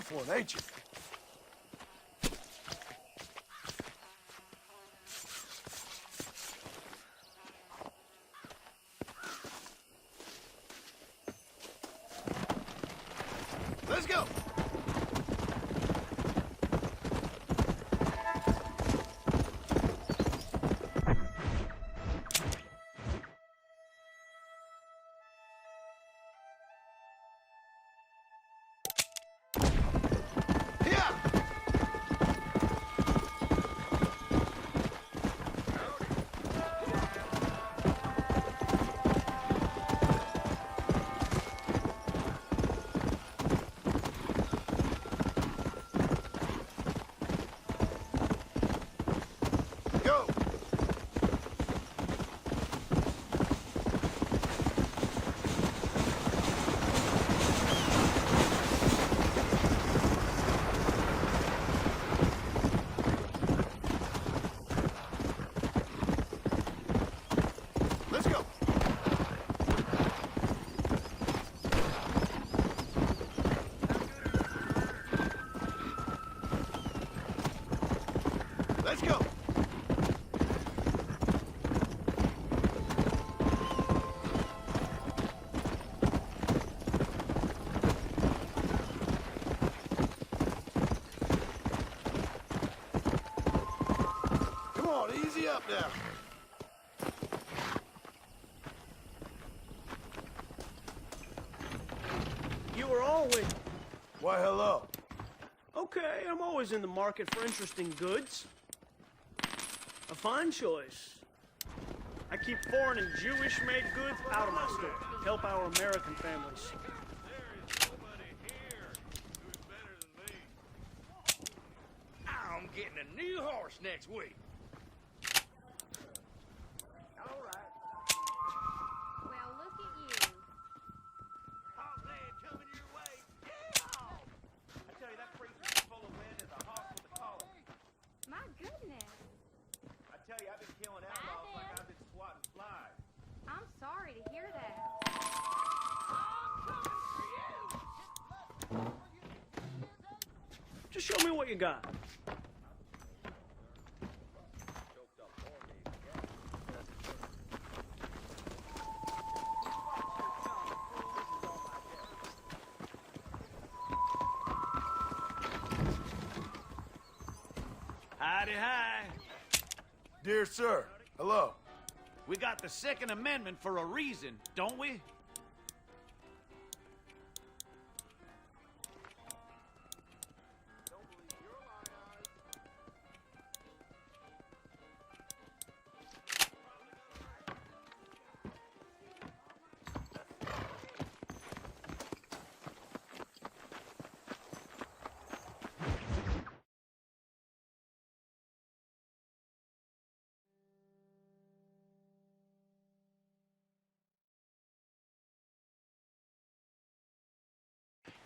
for it, ain't you? Let's go! Let's go! Come on, easy up now. You were always... Why, hello. Okay, I'm always in the market for interesting goods. A fine choice. I keep foreign and Jewish-made goods out of my store. Help our American families. I'm getting a new horse next week. Well, look at you. Hot land coming your way. I tell you, that creature's full of wind as a hawk with a collar. My goodness. I tell you, I've been killing outlaws like I've been swatting flies. I'm sorry to hear that. Just show me what you got. Howdy, hi. Dear sir, hello. We got the Second Amendment for a reason, don't we?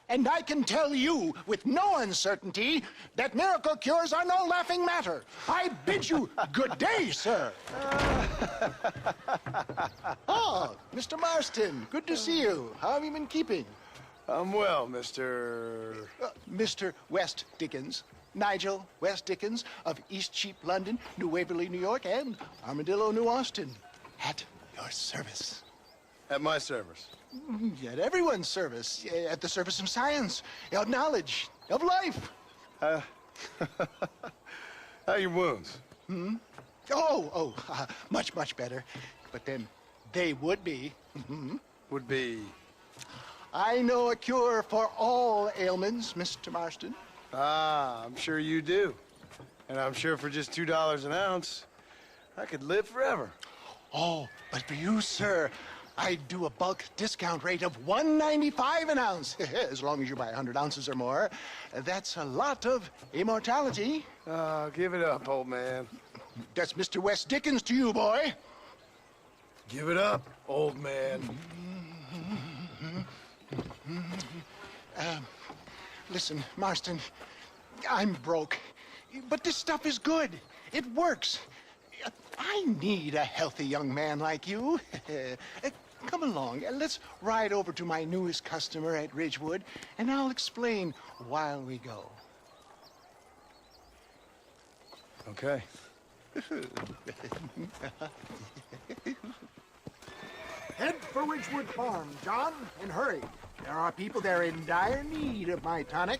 And I can tell you with no uncertainty that miracle cures are no laughing matter. I bid you good day, sir. Oh, Mr. Marston, good to see you. How have you been keeping? I'm well, Mr. Mr. West Dickens. Nigel West Dickens of East Cheap, London, New Waverly, New York, and Armadillo, New Austin. At your service. At my service. At everyone's service. At the service of science, of knowledge, of life. How are your wounds? Much, much better. But then they would be. Would be... I know a cure for all ailments, Mr. Marston. Ah, I'm sure you do. And I'm sure for just $2 an ounce, I could live forever. Oh, but for you, sir, I'd do a bulk discount rate of $1.95 an ounce, as long as you buy 100 ounces or more. That's a lot of immortality. Give it up, old man. That's Mr. West Dickens to you, boy. Give it up, old man. Listen, Marston, I'm broke, but this stuff is good. It works. I need a healthy young man like you. come along. Let's ride over to my newest customer at Ridgewood, and I'll explain while we go. Okay. Head for Ridgewood Farm, John, and hurry. There are people there in dire need of my tonic.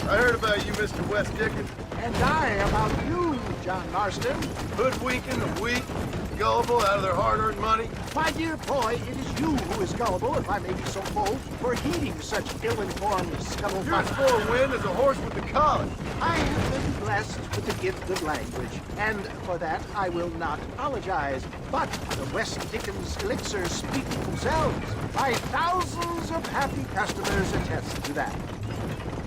I heard about you, Mr. West Dickens. And I about you, John Marston. Hoodwinking the weak, gullible out of their hard-earned money. My dear boy, it is you who is gullible, if I may be so bold, for heeding such ill-informed You're scuttlebutt. as full of wind as a horse with the collar. I have been blessed with the gift of language, and for that I will not apologize. But the West Dickens elixirs speak for themselves. My thousands of happy customers attest to that.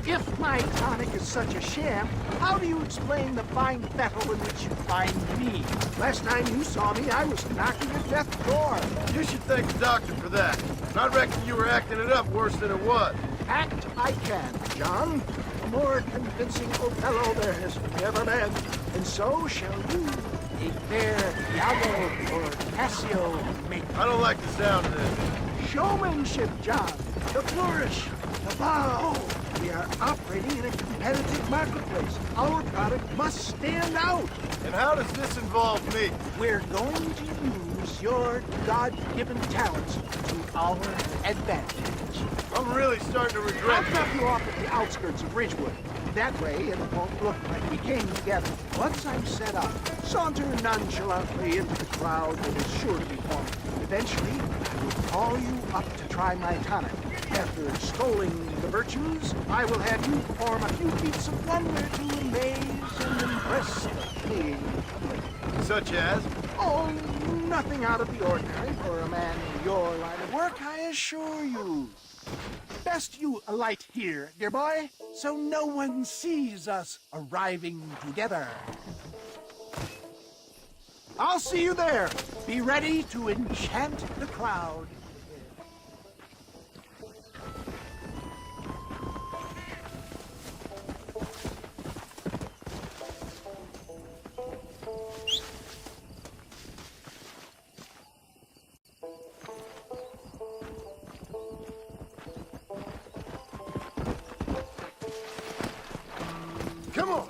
If my tonic is such a sham, how do you explain the fine battle in which you find me? Last time you saw me, I was knocking at death's door. You should thank the doctor for that. And I reckon you were acting it up worse than it was. Act I can, John. A more convincing Othello there has never been. And so shall you. A fair Iago or Cassio make I don't like the sound of this. showmanship, John. The flourish, the bow. We are operating in a competitive marketplace. Our product must stand out. And how does this involve me? We're going to use your God-given talents to our advantage. I'm really starting to I'll regret drop you off at the outskirts of Ridgewood. That way, it won't look like we came together. Once I'm set up, saunter nonchalantly into the crowd that is sure to be formed. Eventually, I will call you up to try my tonic. After extolling the virtues, I will have you perform a few feats of wonder to amaze and impress the paying public. Such as? Oh, nothing out of the ordinary for a man in your line of work, I assure you. Best you alight here, dear boy, so no one sees us arriving together. I'll see you there. Be ready to enchant the crowd. Come on!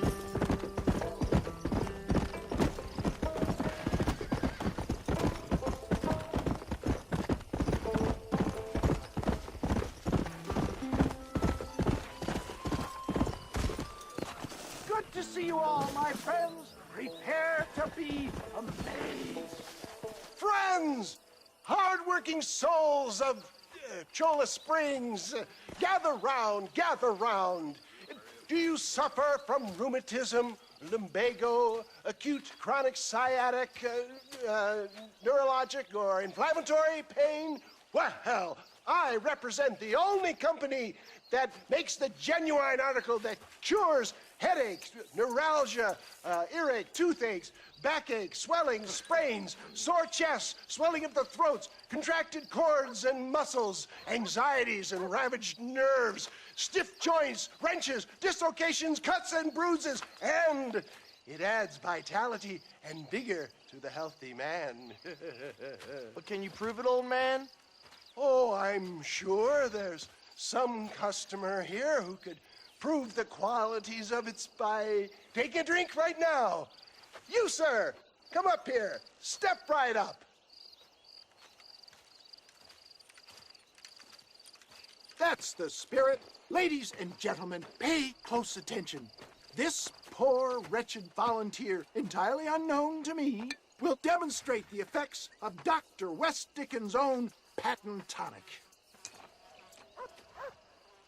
Good to see you all, my friends. Prepare to be amazed. Friends! Hard-working souls of Cholla Springs, gather round, gather round. Do you suffer from rheumatism, lumbago, acute chronic sciatic, neurologic, or inflammatory pain? Well, I represent the only company that makes the genuine article that cures headaches, neuralgia, earache, toothaches, backache, swelling, sprains, sore chests, swelling of the throats, contracted cords and muscles, anxieties and ravaged nerves, stiff joints, wrenches, dislocations, cuts and bruises, and it adds vitality and vigor to the healthy man. But can you prove it, old man? Oh, I'm sure there's some customer here who could prove the qualities of it by taking a drink right now. You, sir, come up here. Step right up. That's the spirit. Ladies and gentlemen, pay close attention. This poor, wretched volunteer, entirely unknown to me, will demonstrate the effects of Dr. West Dickens' own patent tonic.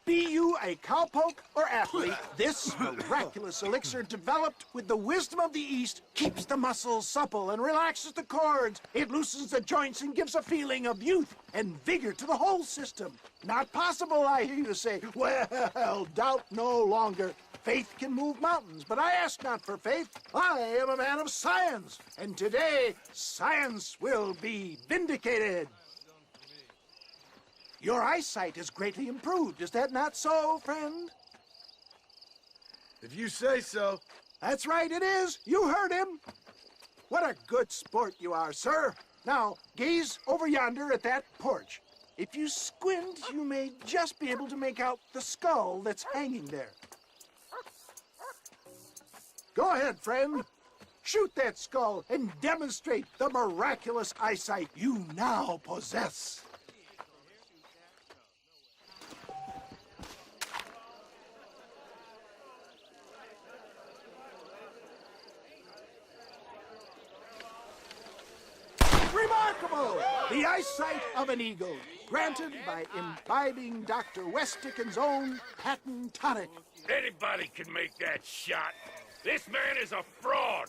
Be you a cowpoke or athlete, this miraculous elixir developed with the wisdom of the East keeps the muscles supple and relaxes the cords. It loosens the joints and gives a feeling of youth and vigor to the whole system. Not possible, I hear you say. Well, doubt no longer. Faith can move mountains, but I ask not for faith. I am a man of science, and today science will be vindicated. Your eyesight is greatly improved. Is that not so, friend? If you say so. That's right, it is. You heard him. What a good sport you are, sir. Now, gaze over yonder at that porch. If you squint, you may just be able to make out the skull that's hanging there. Go ahead, friend. Shoot that skull and demonstrate the miraculous eyesight you now possess. Remarkable! The eyesight of an eagle, granted by imbibing Dr. West Dickens' own patent tonic. Anybody can make that shot. This man is a fraud.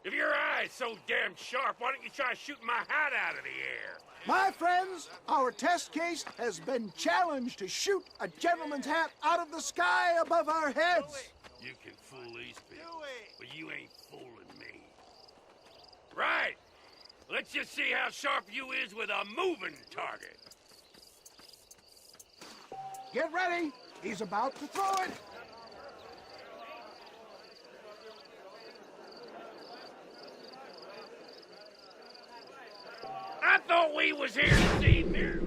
If your eye's so damn sharp, why don't you try shooting my hat out of the air? My friends, our test case has been challenged to shoot a gentleman's hat out of the sky above our heads. You can fool these people, but you ain't fooling me. Right. Let's just see how sharp you is with a moving target. Get ready. He's about to throw it. I thought we was here this evening.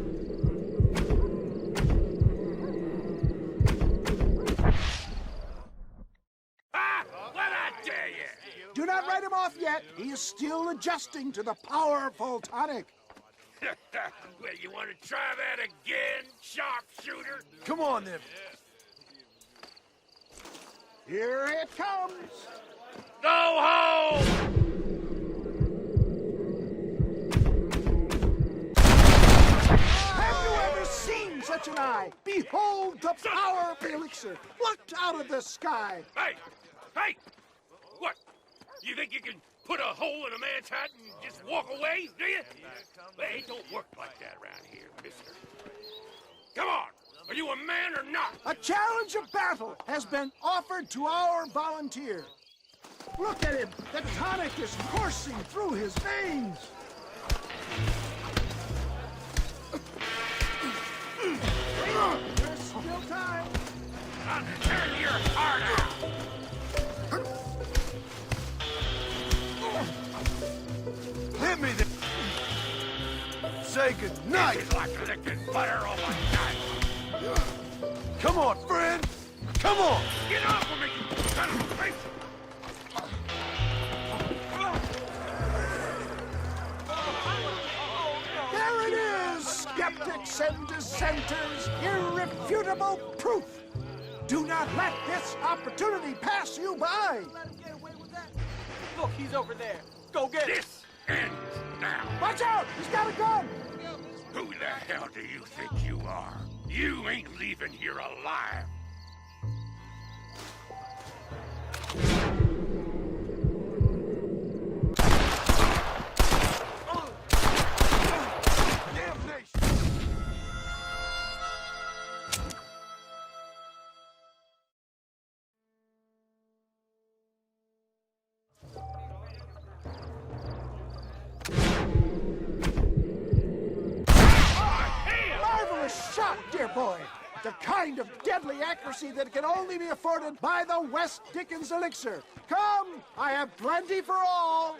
Ah! What I tell you? Do not write him off yet. He is still adjusting to the powerful tonic. Well, you want to try that again, sharpshooter? Come on, then. Here it comes. Go home! Have you ever seen such an eye? Behold the power of the elixir plucked out of the sky. Hey! Hey! What? You think you can put a hole in a man's hat and just walk away, do you? Well, it don't work like that around here, mister. Come on! Are you a man or not? A challenge of battle has been offered to our volunteer. Look at him. The tonic is coursing through his veins. There's still time. I'll turn your heart out! Hit me then. Say goodnight. It's like licking butter on my knife. Come on, friend. Come on. Get off of me, you son of a bitch! There it is, skeptics and dissenters, irrefutable proof. Do not let this opportunity pass you by. Look, he's over there. Go get him. This ends now. Watch out, he's got a gun. Who the hell do you think you are? You ain't leaving here alive. Marvelous shot, dear boy. The kind of deadly accuracy that can only be afforded by the West Dickens elixir. Come, I have plenty for all.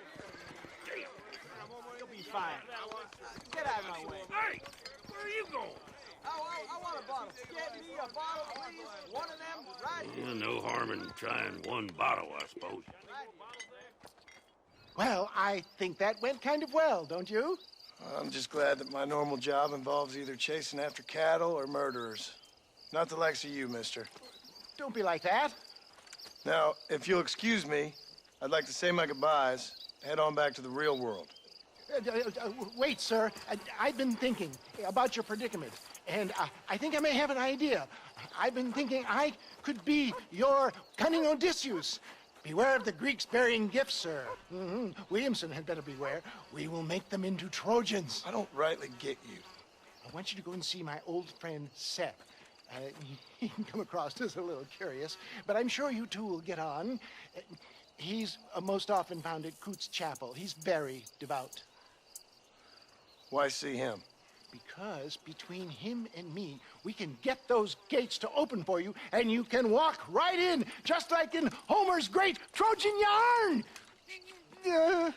You'll be fine. Get out of my way. Hey, where are you going? I want a bottle. Get me a bottle, please. One of them, right? Yeah, no harm in trying one bottle, I suppose. Well, I think that went kind of well, don't you? I'm just glad that my normal job involves either chasing after cattle or murderers. Not the likes of you, mister. Don't be like that. Now, if you'll excuse me, I'd like to say my goodbyes, head on back to the real world. Wait, sir. I've been thinking about your predicament, and I think I may have an idea. I've been thinking I could be your cunning Odysseus. Beware of the Greeks burying gifts, sir. Williamson had better beware. We will make them into Trojans. I don't rightly get you. I want you to go and see my old friend Seth. He can come across as a little curious, but I'm sure you two will get on. He's most often found at Coots Chapel. He's very devout. Why see him? Because between him and me, we can get those gates to open for you, and you can walk right in, just like in Homer's great Trojan yarn. Yeah.